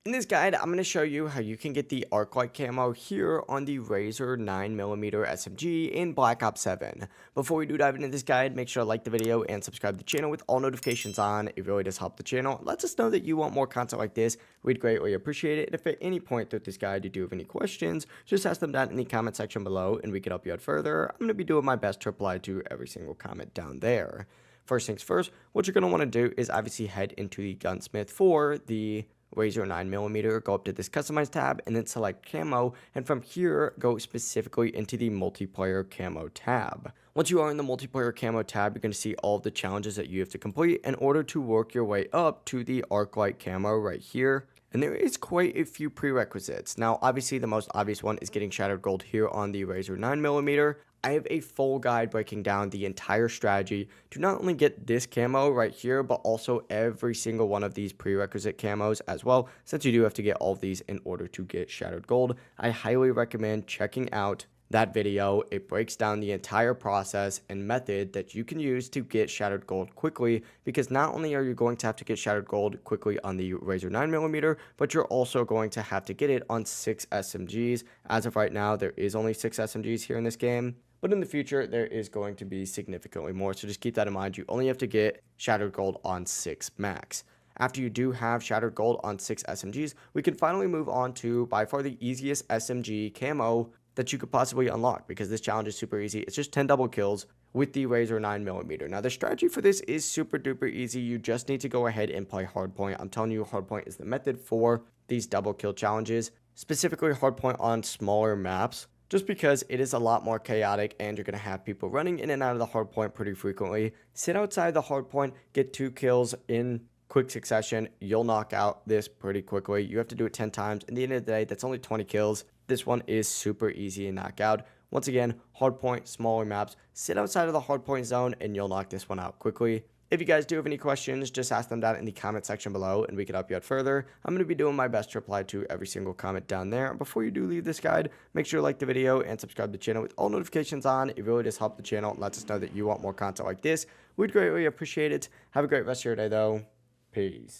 In this guide, I'm going to show you how you can get the Arclight camo here on the Razor 9mm SMG in Black Ops 7. Before we do dive into this guide, make sure to like the video and subscribe to the channel with all notifications on. It really does help the channel. It lets us know that you want more content like this. We'd greatly appreciate it. And if at any point throughout this guide you do have any questions, just ask them down in the comment section below and we can help you out further. I'm going to be doing my best to reply to every single comment down there. First things first, what you're going to want to do is obviously head into the gunsmith for the Razor 9mm, go up to this customize tab and then select camo, and from here go specifically into the multiplayer camo tab. Once you are in the multiplayer camo tab, you're going to see all of the challenges that you have to complete in order to work your way up to the Arclight camo right here. And there is quite a few prerequisites. Now, obviously, the most obvious one is getting Shattered Gold here on the Razor 9mm. I have a full guide breaking down the entire strategy to not only get this camo right here, but also every single one of these prerequisite camos as well, since you do have to get all of these in order to get Shattered Gold. I highly recommend checking out that video. It breaks down the entire process and method that you can use to get Shattered Gold quickly, because not only are you going to have to get Shattered Gold quickly on the Razor 9mm, but you're also going to have to get it on 6 SMGs. As of right now, there is only 6 SMGs here in this game, but in the future, there is going to be significantly more, so just keep that in mind. You only have to get Shattered Gold on 6 max. After you do have Shattered Gold on 6 SMGs, we can finally move on to by far the easiest SMG camo that you could possibly unlock, because this challenge is super easy. It's just 10 double kills with the Razor 9mm. Now, the strategy for this is super duper easy. You just need to go ahead and play hardpoint. I'm telling you, hardpoint is the method for these double kill challenges, specifically hardpoint on smaller maps, just because it is a lot more chaotic and you're going to have people running in and out of the hardpoint pretty frequently. Sit outside the hardpoint, get 2 kills in quick succession. You'll knock out this pretty quickly. You have to do it 10 times. In the end of the day, that's only 20 kills. This one is super easy to knock out. Once again, hardpoint, smaller maps, sit outside of the hardpoint zone and you'll knock this one out quickly. If you guys do have any questions, just ask them down in the comment section below and we can help you out further. I'm going to be doing my best to reply to every single comment down there. Before you do leave this guide, make sure to like the video and subscribe to the channel with all notifications on. It really does help the channel and lets us know that you want more content like this. We'd greatly appreciate it. Have a great rest of your day though. Peace.